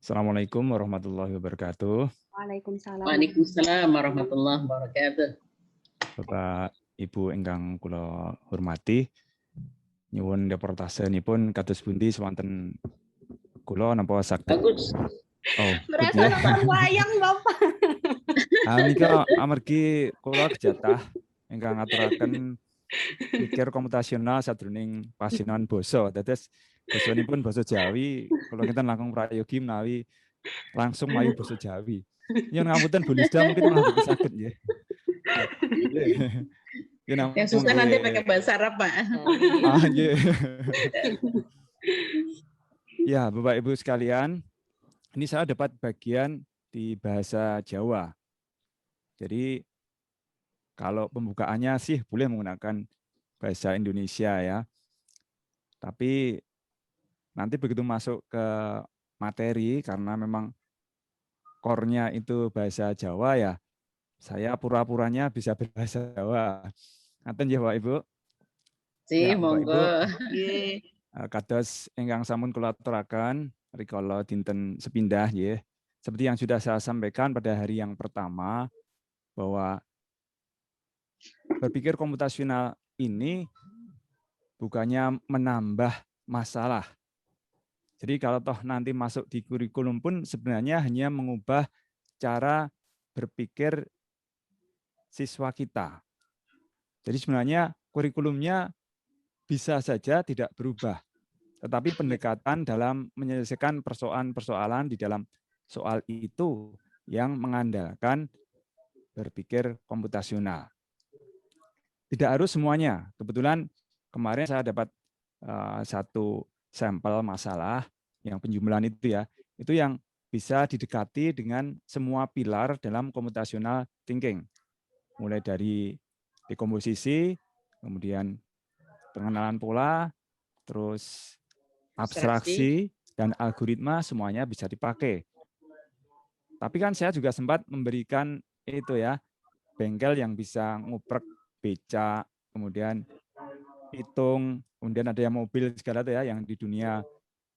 Assalamualaikum warahmatullahi wabarakatuh. Waalaikumsalam. Waalaikumsalam warahmatullahi wabarakatuh. Bapak Ibu ingkang kula hormati, nyuwun reportasenipun kados pundi swanten kula napa saged. Bagus. Oh, Berasa nonton wayang, Bapak. Nika amargi kula kejatah ingkang ngaturaken pikir komputasional sadurunging pasinan basa. Dados basanipun basa Jawi, kula kinten langkung prayogi menawi langsung mayu basa Jawi. Nyuwun ngapunten Bu Lisda mungkin malah mboten saged nggih. Yang susah nanti pakai bahasa Arab, Pak. Ya, Bapak Ibu sekalian, ini saya dapat bagian di bahasa Jawa. Jadi kalau pembukaannya sih boleh menggunakan bahasa Indonesia ya. Tapi nanti begitu masuk ke materi karena memang core-nya itu bahasa Jawa ya, saya pura-puranya bisa berbahasa Jawa. Ngaten ya Bapak Ibu. Sih, Ya, Bapak monggo. Ibu, kados ingkang sampun kula aturaken rikala dinten sepindah nggih. Seperti yang sudah saya sampaikan pada hari yang pertama bahwa berpikir komputasional ini bukannya menambah masalah. Jadi kalau toh nanti masuk di kurikulum pun sebenarnya hanya mengubah cara berpikir siswa kita. Jadi sebenarnya kurikulumnya bisa saja tidak berubah, tetapi pendekatan dalam menyelesaikan persoalan-persoalan di dalam soal itu yang mengandalkan berpikir komputasional. Tidak harus semuanya. Kebetulan kemarin saya dapat satu sampel masalah yang penjumlahan itu yang bisa didekati dengan semua pilar dalam computational thinking. Mulai dari dekomposisi, kemudian pengenalan pola, terus abstraksi dan algoritma semuanya bisa dipakai. Tapi kan saya juga sempat memberikan itu ya, bengkel yang bisa nguprek beca, kemudian hitung, kemudian ada yang mobil segala itu ya yang di dunia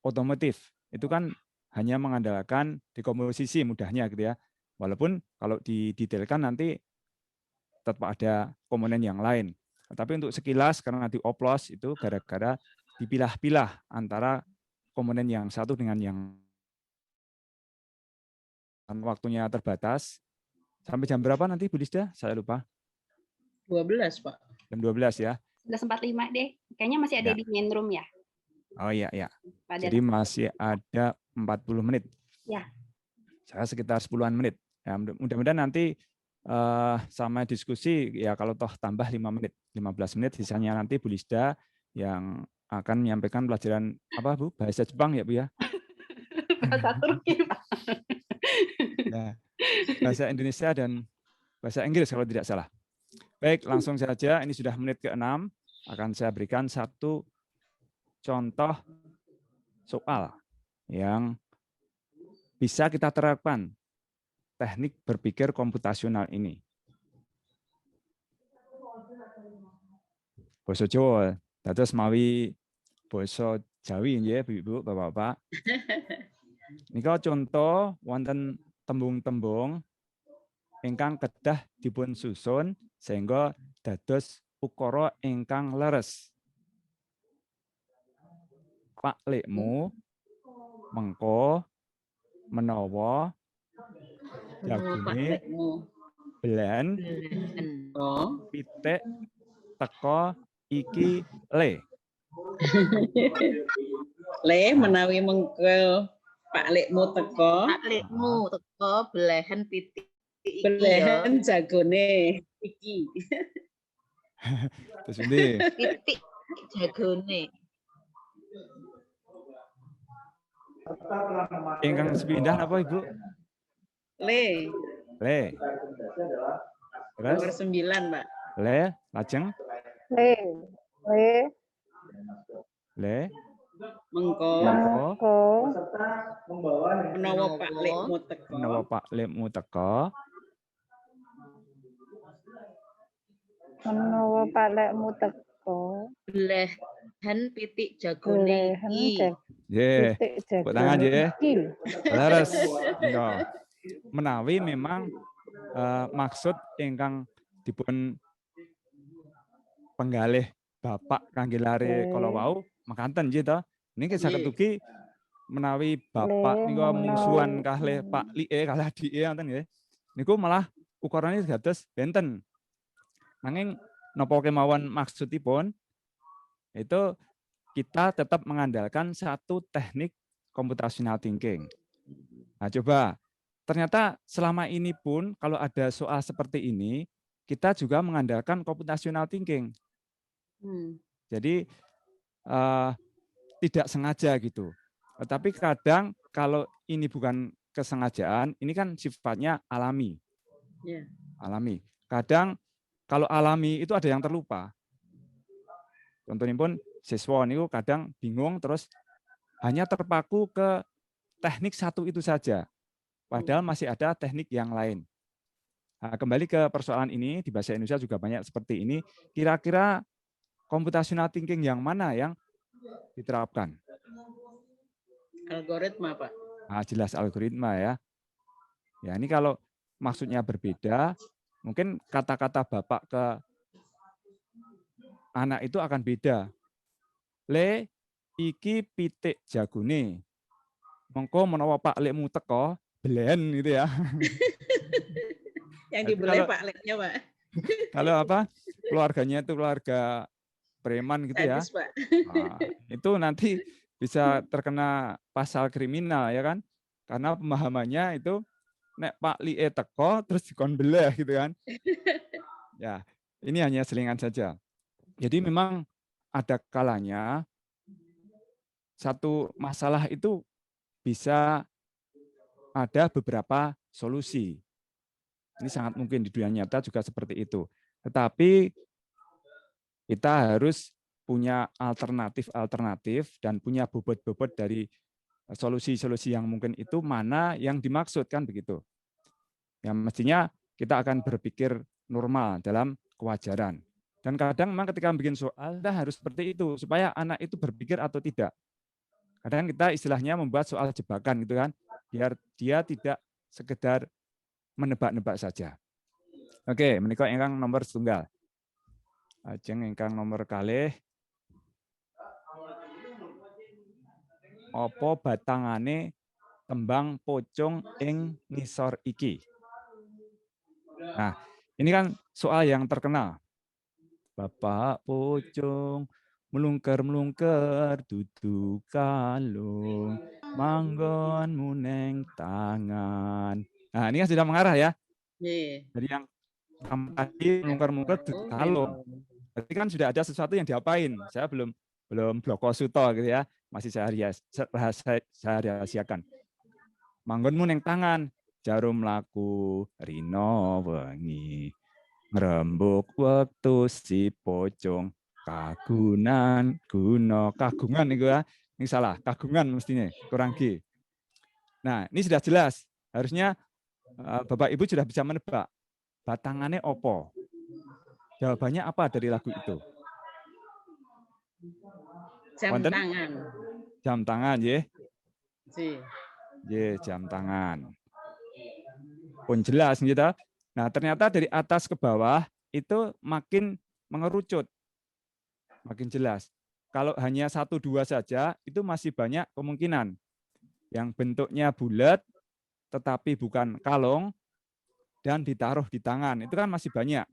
otomotif. Itu kan hanya mengandalkan dekomposisi mudahnya gitu ya. Walaupun kalau didetailkan nanti tetap ada komponen yang lain. Tapi untuk sekilas karena dioplos itu gara-gara dipilah-pilah antara komponen yang satu dengan yang waktunya terbatas. Sampai jam berapa nanti Bu Lisda? Saya lupa. 12, Pak. Jam 12 ya. Sudah 45 deh. Kayaknya masih ada Ya. di main room ya. Oh iya, iya. Pada Jadi masih ada 40 menit. Ya. Saya sekitar 10-an menit. Ya, mudah-mudahan nanti sama diskusi ya kalau toh tambah 5 menit, 15 menit sisanya nanti Bu Lisda yang akan menyampaikan pelajaran apa Bu? Bahasa Jepang ya Bu ya? Bahasa Turki, Pak. Nah, bahasa Indonesia dan bahasa Inggris kalau tidak salah. Baik, langsung saja ini sudah menit ke-6 akan saya berikan satu contoh soal yang bisa kita terapkan teknik berpikir komputasional ini. Basa Jawa, dados mawi basa Jawi nggih Ibu, Bapak-bapak. Nika contoh wonten tembung-tembung ingkang kedah dipun susun sehingga dados ukara ingkang leres. Pak lekmu mengko menawa jagune belen pitik teko iki le. Le menawi mengko Pak Lekmu teko. Pak Lekmu teko belahan pitik iki. Belahan jagone iki. Terus endi? Pitik jagone. Ingkang sepindah apa Ibu? Le. Le. Terus? Nomor 9, Pak. Le, lajeng? Le. Le. Le. Mengko. Mengko. Menawa Pak Lekmu teko. Menawa Pak Lekmu teko. Menawa Pak Lekmu teko. Belahan Belahan pitik jagone Belahan iki. Ye, titik tepuk tangan jagone ya. iki. Leres. Nika. Menawi memang maksud ingkang dipun penggalih Bapak kangge lare kala wau mekaten nggih to. Niki saged Nggih. ugi menawi Bapak Le nika mungsuhan menawi kalih Pak Like kalih adike ngoten nggih. Niku malah ukurane dados benten. Nanging napa kemawon maksudipun itu kita tetap mengandalkan satu teknik computational thinking. Nah, coba ternyata selama ini pun kalau ada soal seperti ini, kita juga mengandalkan computational thinking. Jadi tidak sengaja gitu. Tetapi kadang kalau ini bukan kesengajaan, ini kan sifatnya alami. Ya. Alami. Kadang kalau alami itu ada yang terlupa. Contohnya pun siswa ini kadang bingung terus hanya terpaku ke teknik satu itu saja. Padahal masih ada teknik yang lain. Nah, kembali ke persoalan ini, di bahasa Indonesia juga banyak seperti ini. Kira-kira computational thinking yang mana yang diterapkan? Algoritma, Pak. Nah, jelas algoritma ya. Ya, ini kalau maksudnya berbeda, mungkin kata-kata Bapak ke anak itu akan beda. Le, iki pitik jagone. Mengko menawa Pak Lekmu teko, belen gitu ya. Yang Jadi dibeli Pak Leknya, Pak. Kalau apa? Keluarganya itu keluarga preman gitu ya. Sadis, Pak. Nah, itu nanti bisa terkena pasal kriminal ya kan? Karena pemahamannya itu nek Pak Lie teko terus dikon belah gitu kan. Ya, ini hanya selingan saja. Jadi memang ada kalanya satu masalah itu bisa ada beberapa solusi. Ini sangat mungkin di dunia nyata juga seperti itu. Tetapi kita harus punya alternatif-alternatif dan punya bobot-bobot dari solusi-solusi yang mungkin itu mana yang dimaksud kan begitu. Yang mestinya kita akan berpikir normal dalam kewajaran. Dan kadang memang ketika bikin soal kita harus seperti itu supaya anak itu berpikir atau tidak. Kadang kita istilahnya membuat soal jebakan gitu kan, biar dia tidak sekedar menebak-nebak saja. Oke, menika ingkang nomor setunggal. Ajeng ingkang nomor kalih. Apa batangane tembang pocong ing ngisor iki? Nah, ini kan soal yang terkenal. Bapak pocong melungker-melungker dudu kalung manggon muneng tangan. Nah, ini kan sudah mengarah ya. Jadi yang tadi melungker-melungker dudu kalung. Berarti kan sudah ada sesuatu yang diapain. Saya belum bloko suto gitu ya. Masih saya rahasiakan. Manggon muneng tangan, jarum laku rino wengi. Ngrembug waktu si pocong kagungan itu ya. Ini salah, kagungan mestinya, kurang G. Nah, ini sudah jelas. Harusnya Bapak Ibu sudah bisa menebak. Batangannya opo? Jawabannya apa dari lagu itu? Jam Wonten? tangan. Jam tangan, ya. Si. Ya, jam tangan. Pun jelas gitu. Nah, ternyata dari atas ke bawah itu makin mengerucut. Makin jelas. Kalau hanya 1-2 saja, itu masih banyak kemungkinan. Yang bentuknya bulat, tetapi bukan kalung, dan ditaruh di tangan. Itu kan masih banyak.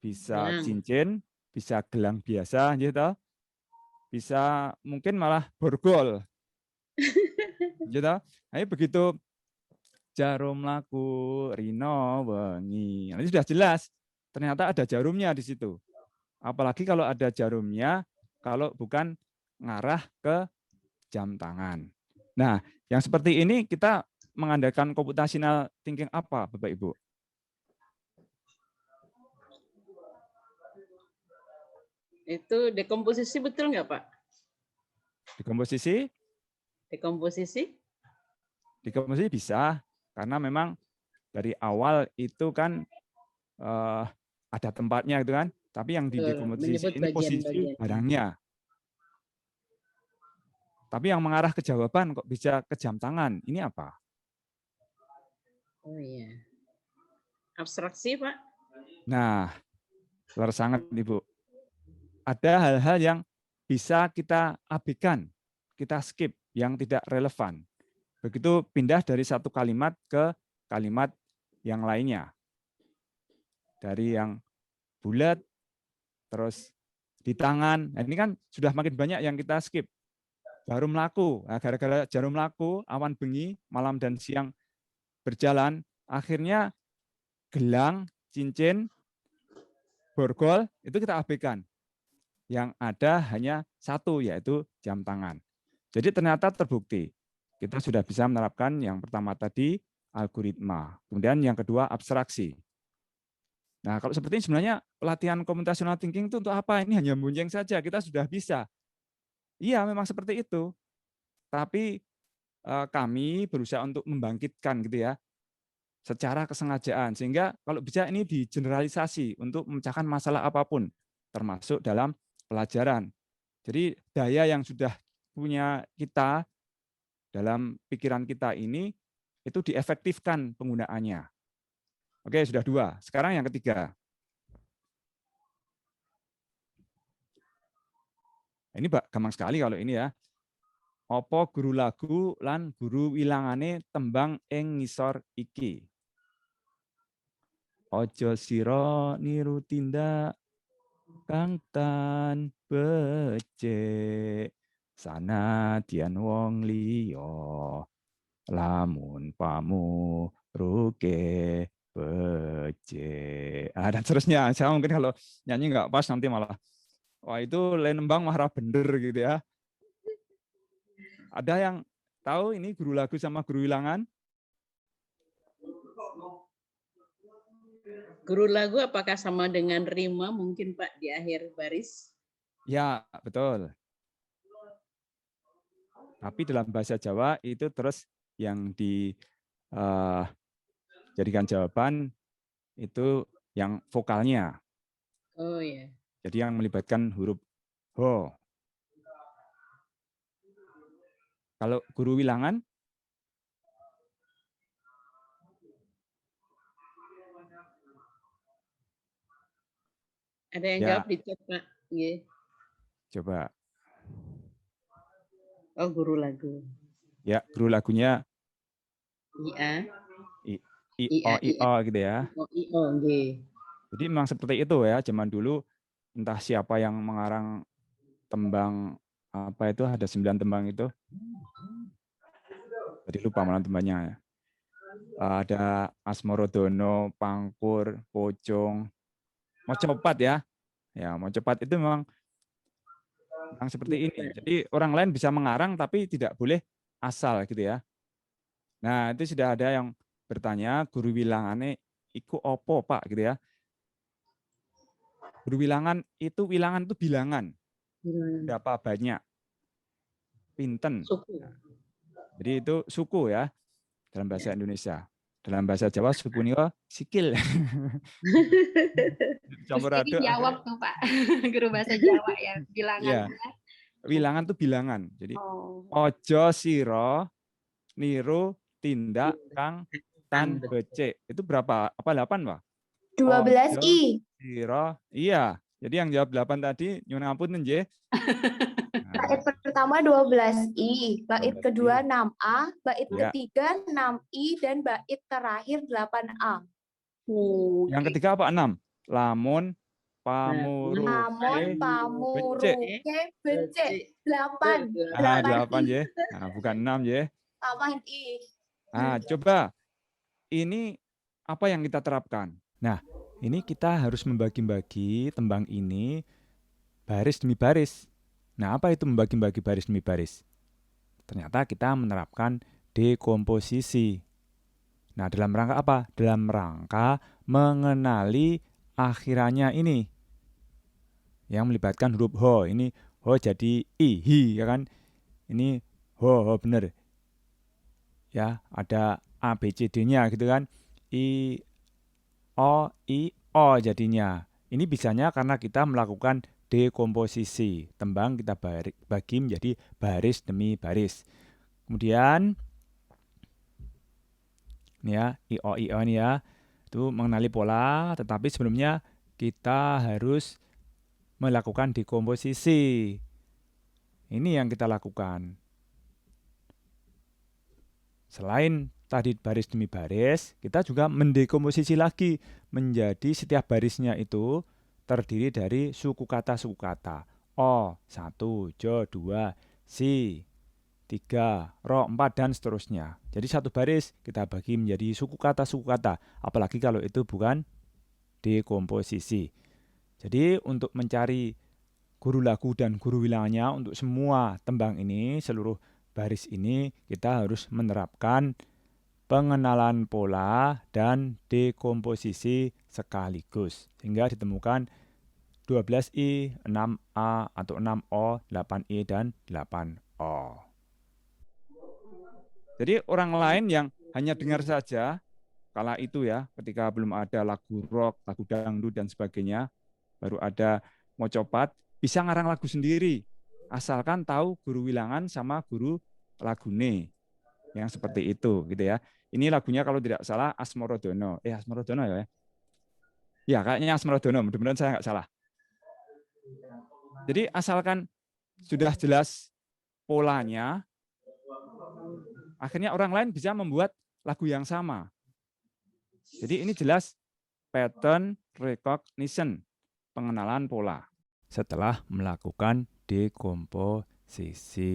Bisa cincin, bisa gelang biasa, gitu. Bisa mungkin malah borgol. Gitu. Nah, begitu jarum laku rino wengi. Nah, ini sudah jelas. Ternyata ada jarumnya di situ. Apalagi kalau ada jarumnya, kalau bukan ngarah ke jam tangan. Nah, yang seperti ini kita mengandalkan computational thinking apa, Bapak Ibu? Itu dekomposisi betul nggak, Pak? Dekomposisi? Dekomposisi? Dekomposisi bisa, karena memang dari awal itu kan ada tempatnya gitu kan. Tapi yang didekomposisi ini posisi barangnya. Tapi yang mengarah ke jawaban kok bisa ke jam tangan. Ini apa? Oh iya. Abstraksi, Pak. Nah, luar sangat Ibu. Ada hal-hal yang bisa kita abaikan, kita skip, yang tidak relevan. Begitu pindah dari satu kalimat ke kalimat yang lainnya. Dari yang bulat, terus di tangan. Nah, ini kan sudah makin banyak yang kita skip. Jarum laku. Nah, gara-gara jarum laku, awan bengi, malam dan siang berjalan, akhirnya gelang, cincin, borgol, itu kita abaikan. Yang ada hanya satu, yaitu jam tangan. Jadi ternyata terbukti. Kita sudah bisa menerapkan yang pertama tadi, algoritma. Kemudian yang kedua, abstraksi. Nah, kalau seperti ini sebenarnya pelatihan computational thinking itu untuk apa? Ini hanya bunjeng saja, kita sudah bisa. Iya, memang seperti itu. Tapi kami berusaha untuk membangkitkan gitu ya, secara kesengajaan. Sehingga kalau bisa ini digeneralisasi untuk memecahkan masalah apapun, termasuk dalam pelajaran. Jadi daya yang sudah punya kita dalam pikiran kita ini, itu diefektifkan penggunaannya. Oke, sudah 2. Sekarang yang ketiga. Ini gampang sekali kalau ini ya. Apa guru lagu lan guru wilangane tembang ing ngisor iki. Ojo sira niru tindak kang tan becik. Sanadyan wong liya lamun pamuruke becik. Dan seterusnya. Saya mungkin kalau nyanyi nggak pas nanti malah wah itu lain nembang marah bener gitu ya. Ada yang tahu ini guru lagu sama guru wilangan? Guru lagu apakah sama dengan rima mungkin Pak di akhir baris? Ya, betul. Tapi dalam bahasa Jawa itu terus yang dijadikan jawaban itu yang vokalnya. Oh ya. Jadi yang melibatkan huruf ho. Kalau guru wilangan? Ada yang Ya. jawab di chat, Pak. Iya. Coba. Oh, guru lagu. Ya, guru lagunya IA. I-O gitu ya. I-O, nggih. Jadi memang seperti itu ya, zaman dulu entah siapa yang mengarang tembang apa itu, ada 9 tembang itu. Jadi lupa malah tembangnya. Ada Asmorodono, Pangkur, Pocong, Mocopat ya. Ya, Mocopat itu memang seperti ini. Jadi orang lain bisa mengarang tapi tidak boleh asal gitu ya. Nah, itu sudah ada yang bertanya, guru wilangane iku opo, Pak, gitu ya. Guru wilangan itu bilangan. Berapa banyak? Pinten. Suku. Jadi itu suku ya dalam bahasa Indonesia. Dalam bahasa Jawa suku niwa sikil. Campur Jadi aduk. jawab tuh Pak, guru bahasa Jawa ya, bilangan. Ya. Wilangan itu bilangan. Jadi ojo siro niru tindak kang tan becik. Itu berapa? Apa 8, Pak? 12 I. Siro. Iya. Jadi yang jawab 8 tadi nyuwun ngapunten nggih. Bait pertama 12 I, bait kedua 6A, bait Ya. ketiga 6 I, dan bait terakhir 8A. Yang ketiga apa? 6. Lamun pamuruke becik. 8. 8 ya. Nah, bukan 6 ya. Tambahin I. Nah, coba ini apa yang kita terapkan? Nah, ini kita harus membagi-bagi tembang ini baris demi baris. Nah, apa itu membagi-bagi baris demi baris? Ternyata kita menerapkan dekomposisi. Nah, dalam rangka apa? Dalam rangka mengenali akhirannya ini. Yang melibatkan huruf ho. Ini ho jadi i, hi, ya kan? Ini ho benar. Ya, ada A, B, C, D-nya gitu kan. I, O jadinya. Ini bisanya karena kita melakukan dekomposisi. Tembang kita bagi menjadi baris demi baris. Kemudian ini ya, IO ini ya, itu mengenali pola, tetapi sebelumnya kita harus melakukan dekomposisi. Ini yang kita lakukan. Selain tadi baris demi baris, kita juga mendekomposisi lagi menjadi setiap barisnya itu terdiri dari suku kata-suku kata. O, 1, Jo, 2, Si, 3, Ro, 4, dan seterusnya. Jadi satu baris kita bagi menjadi suku kata-suku kata. Apalagi kalau itu bukan dekomposisi. Jadi untuk mencari guru lagu dan guru wilangannya untuk semua tembang ini, seluruh baris ini, kita harus menerapkan pengenalan pola dan dekomposisi sekaligus. Sehingga ditemukan 12I, 6A atau 6O, 8I, dan 8O. Jadi orang lain yang hanya dengar saja, kala itu ya, ketika belum ada lagu rock, lagu dangdut, dan sebagainya, baru ada mocopat, bisa ngarang lagu sendiri. Asalkan tahu guru wilangan sama guru lagune. Yang seperti itu, gitu ya. Ini lagunya kalau tidak salah Asmorodono. Asmorodono ya? Ya, kayaknya Asmorodono. Mudah-mudahan saya nggak salah. Jadi asalkan sudah jelas polanya, akhirnya orang lain bisa membuat lagu yang sama. Jadi ini jelas pattern recognition, pengenalan pola. Setelah melakukan dekomposisi.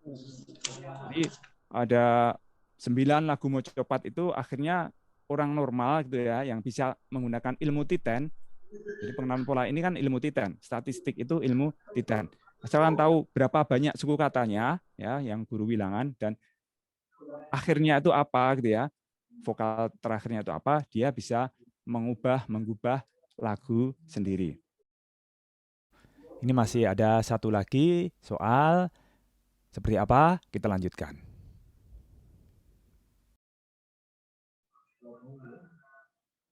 Jadi ada 9 lagu mocopat itu akhirnya orang normal gitu ya, yang bisa menggunakan ilmu titen. Jadi pengenalan pola ini kan ilmu titen, statistik itu ilmu titen. Asalkan tahu berapa banyak suku katanya ya, yang guru wilangan, dan akhirnya itu apa gitu ya, vokal terakhirnya itu apa, dia bisa mengubah lagu sendiri. Ini masih ada satu lagi soal seperti apa, kita lanjutkan.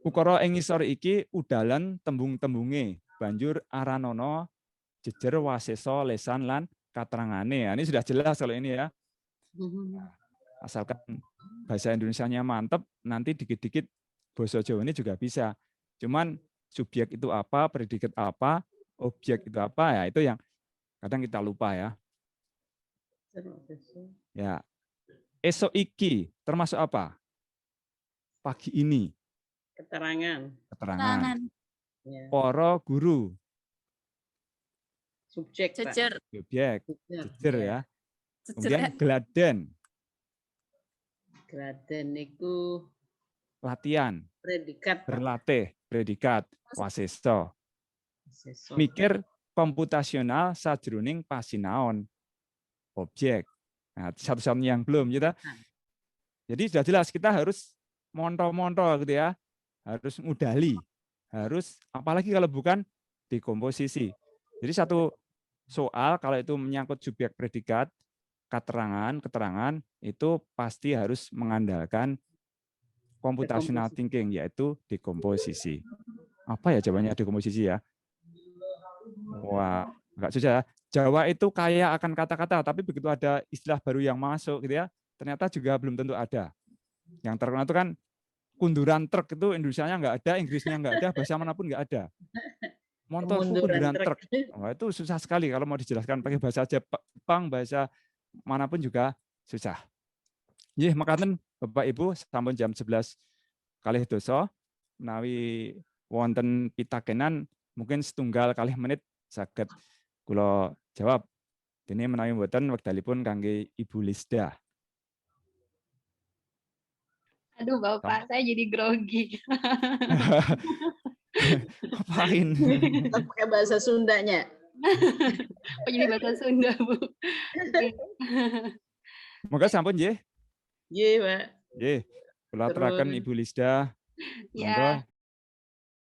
Ukara ing ngisor iki udalan tembung-tembunge, banjur aranono jejer wasesa lesan lan katerangane. Ini sudah jelas kalau ini ya. Asalkan bahasa Indonesianya mantep, nanti dikit-dikit basa Jawa ini juga bisa. Cuman subjek itu apa, predikat apa, objek itu apa, ya itu yang kadang kita lupa ya. Ya. Esok iki termasuk apa? Pagi ini. Keterangan. Ya. Poro guru. Subjek. Jejer. Subjek. Jejer ya. Kemudian Jejer. geladen. Geladen itu Latihan. predikat. Berlatih. Predikat. Waseso. Mikir komputasional sajroning pasinaon. Objek. Nah, satu-satunya yang belum gitu. Jadi sudah jelas kita harus monto-monto gitu ya. Harus ngudali. Harus, apalagi kalau bukan dekomposisi. Jadi satu soal kalau itu menyangkut subjek predikat, keterangan itu pasti harus mengandalkan computational thinking, yaitu dekomposisi. Apa ya jawabannya dekomposisi ya? Wah, enggak susah ya. Jawa itu kaya akan kata-kata, tapi begitu ada istilah baru yang masuk gitu ya, ternyata juga belum tentu ada. Yang terkenal itu kan kunduran truk, itu Indonesianya nggak ada, Inggrisnya nggak ada, bahasa manapun nggak ada. Motorku kunduran truk. Wah, itu susah sekali kalau mau dijelaskan pakai bahasa Jepang, bahasa manapun juga susah. Nggih, makaten Bapak Ibu, sampun jam 11 kalih doso, menawi wonten pitakenan mungkin setunggal kalih menit saged kula jawab. Dene menawi mboten wekdalipun kangge Ibu Lisda. Aduh Bapak, saya jadi grogi. Apain? Pakai bahasa Sundanya. Oh, jadi bahasa Sunda, Bu. Moga sampun nggih. Iya, Pak. Nggih. Kula aturaken Ibu Lisda. Ya,